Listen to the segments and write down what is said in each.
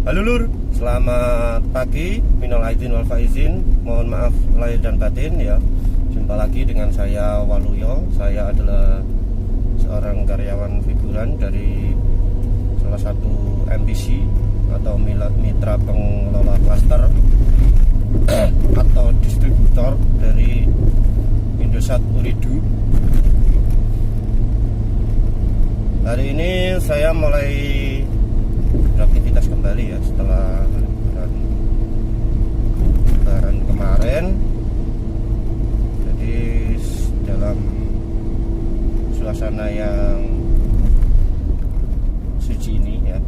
Halo Lur, selamat pagi. Minal aidin wal faizin. Mohon maaf lahir dan batin ya. Jumpa lagi dengan saya Waluyo. Saya adalah seorang karyawan figuran dari salah satu MPC atau mitra pengelola klaster atau distributor dari Indosat Uridu. Hari ini saya mulai beraktivitas kembali ya setelah lebaran kemarin. Jadi dalam suasana yang suci ini ya,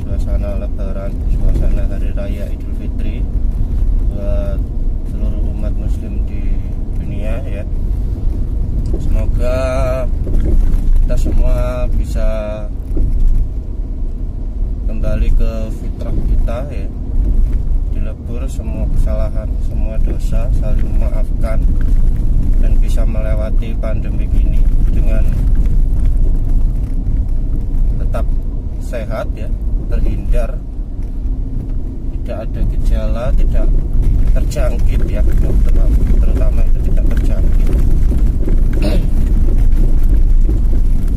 suasana lebaran, suasana hari raya Idul Fitri buat seluruh umat muslim di dunia ya. Semoga kita semua bisa kembali ke fitrah kita ya, dilebur semua kesalahan, semua dosa, saling memaafkan, dan bisa melewati pandemi ini dengan tetap sehat ya, terhindar, tidak ada gejala, tidak terjangkit ya, terutama itu tidak terjangkit.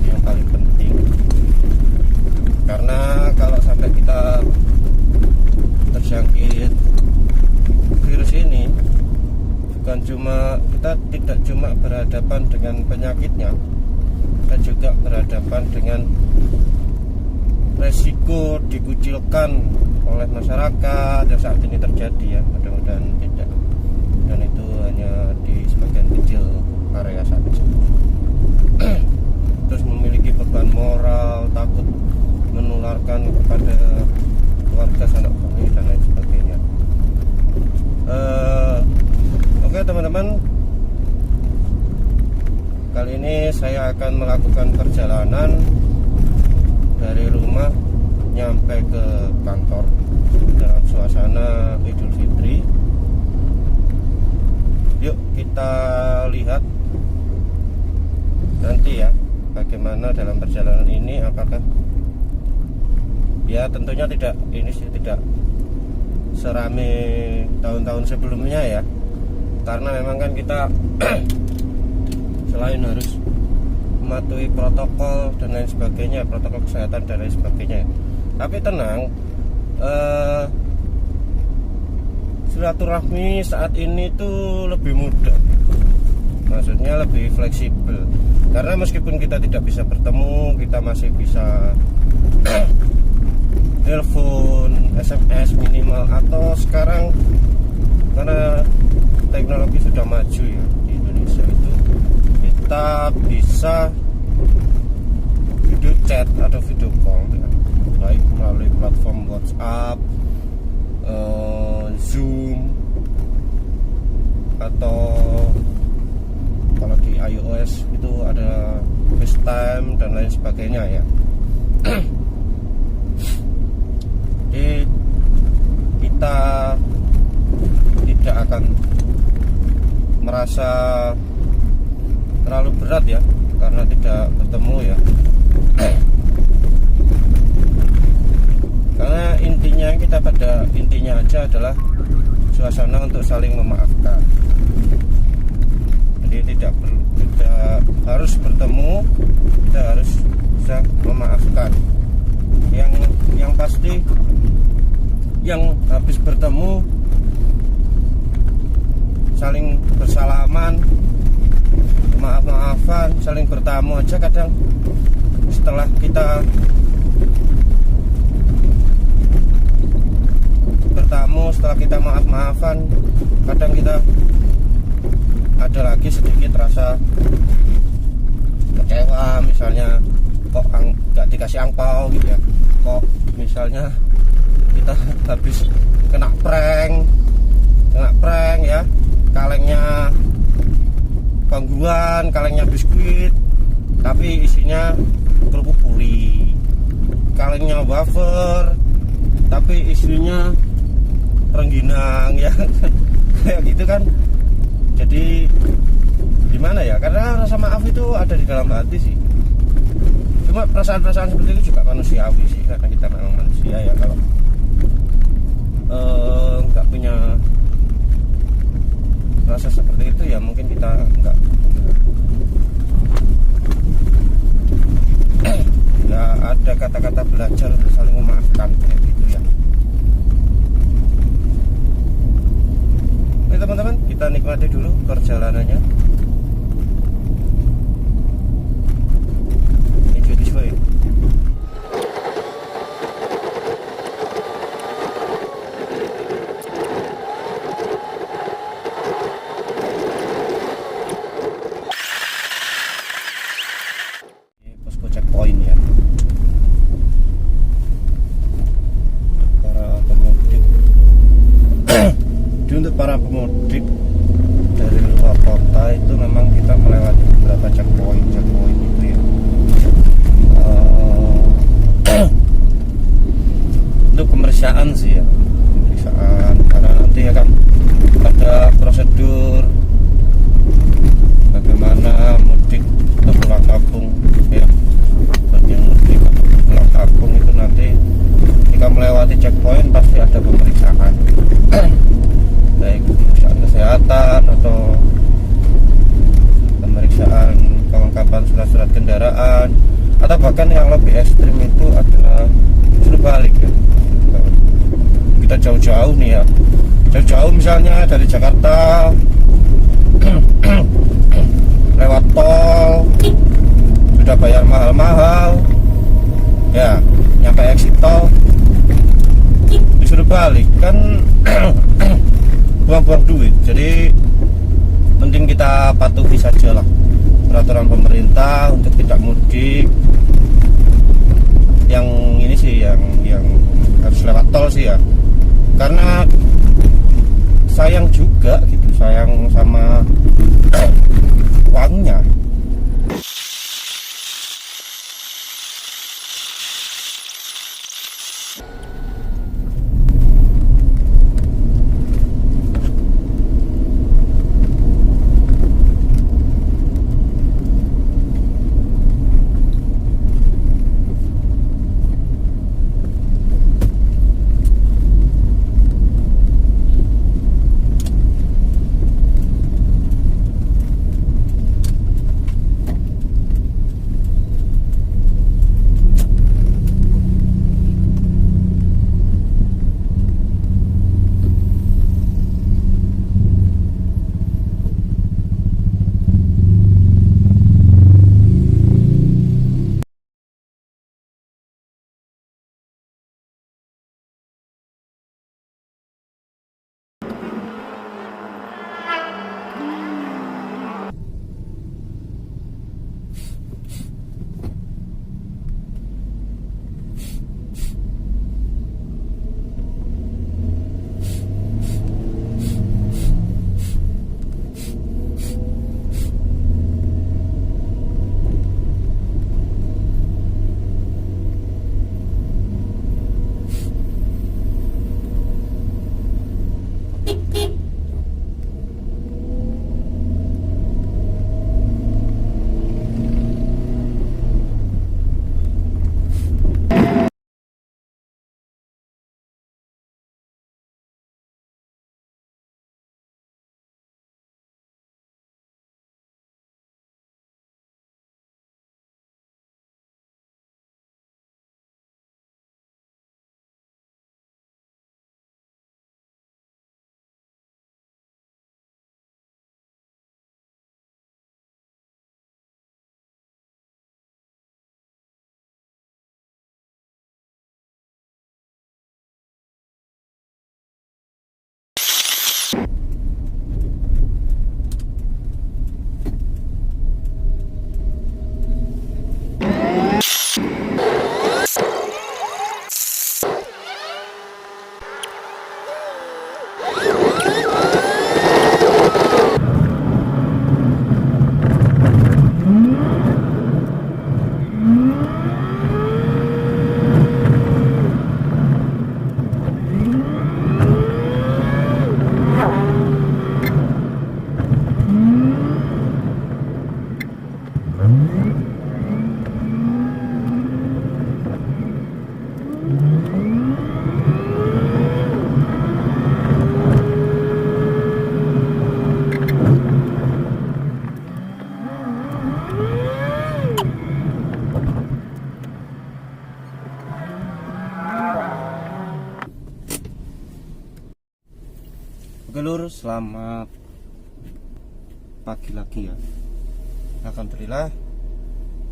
Yang paling penting, karena kalau sampai kita terjangkit virus ini, bukan cuma kita tidak cuma berhadapan dengan penyakitnya, kita juga berhadapan dengan resiko dikucilkan oleh masyarakat yang saat ini terjadi ya. Mudah-mudahan tidak, dan itu hanya di sebagian kecil area saja. Terus memiliki beban moral, takut menularkan kepada keluarga, sanak famili dan lain sebagainya. Oke teman-teman, kali ini saya akan melakukan perjalanan dari rumah nyampe ke kantor dalam suasana Idul Fitri. Yuk kita lihat nanti ya bagaimana dalam perjalanan ini. Apakah ya, tentunya tidak serame tahun-tahun sebelumnya ya, karena memang kan kita selain harus mematuhi protokol dan lain sebagainya, protokol kesehatan dan lain sebagainya, tapi tenang, silaturahmi saat ini tuh lebih mudah, maksudnya lebih fleksibel, karena meskipun kita tidak bisa bertemu, kita masih bisa telepon, SMS minimal, atau sekarang karena teknologi sudah maju ya di Indonesia itu, kita bisa video chat atau video call ya, baik melalui platform WhatsApp, Zoom, atau kalau di iOS itu ada FaceTime dan lain sebagainya ya. Jadi kita tidak akan merasa terlalu berat ya karena tidak bertemu ya. Karena intinya, kita pada intinya aja adalah suasana untuk saling memaafkan. Jadi tidak harus bertemu, kita harus bisa memaafkan. Yang pasti, yang habis bertemu saling bersalaman, maaf-maafan, saling bertamu aja kadang setelah kita bertamu, setelah kita maaf-maafan, kadang kita ada lagi sedikit rasa kecewa, misalnya kok nggak dikasih angpau gitu ya, kok misalnya kita habis kena prank ya, kalengnya bangguan, kalengnya biskuit tapi isinya kerupuk puri, kalengnya wafer tapi isinya rengginang ya. Kayak gitu kan. Jadi gimana ya, karena rasa maaf itu ada di dalam hati sih, Cuma perasaan-perasaan seperti itu juga manusiawi sih, karena kita memang manusia ya. Kalau nggak punya rasa seperti itu ya mungkin kita nggak ada kata-kata belajar untuk saling memaafkan kayak gitu ya. Oke teman-teman, kita nikmati dulu perjalanannya. Enjoy this way. Posko checkpoint ya. Para pemudik. Untuk para pemudik dari luar kota itu memang kita melewati beberapa checkpoint itu ya. Untuk pemeriksaan sih ya, karena nanti ya kan ada prosedur bagaimana mudik ke pulang kampung ya. Bagi yang mudik pulang kampung itu nanti jika melewati checkpoint pasti ada pemeriksaan. Baik pemeriksaan kesehatan atau pemeriksaan kelengkapan surat-surat kendaraan, atau bahkan yang lebih ekstrim itu adalah suruh balik ya. Kita jauh-jauh nih ya, jauh-jauh misalnya dari Jakarta lewat tol sudah bayar mahal-mahal ya, nyampe exit tol disuruh balik kan buang-buang duit. Jadi penting kita patuhi saja lah peraturan pemerintah untuk tidak mudik. Yang ini sih yang harus lewat tol sih ya, karena sayang juga gitu, sayang sama uangnya. Oke lur, selamat pagi lagi ya. Alhamdulillah,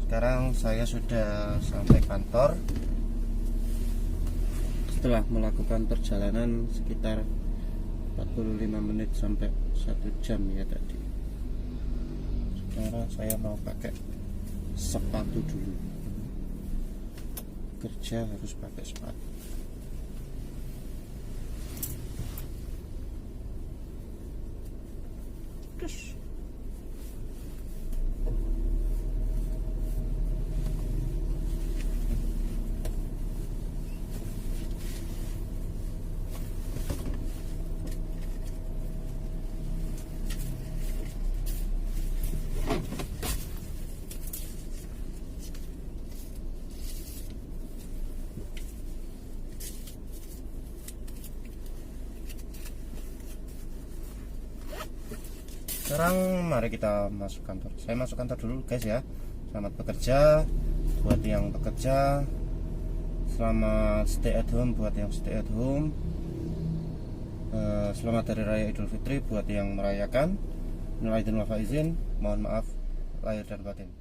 sekarang saya sudah sampai kantor setelah melakukan perjalanan sekitar 45 menit sampai 1 jam ya tadi. Sekarang saya mau pakai sepatu dulu. Kerja harus pakai sepatu. Terus sekarang mari kita masuk kantor. Saya masuk kantor dulu guys ya. Selamat bekerja buat yang bekerja. Selamat stay at home buat yang stay at home. Selamat Hari Raya Idul Fitri buat yang merayakan. Minal aidin wal faizin. Mohon maaf lahir dan batin.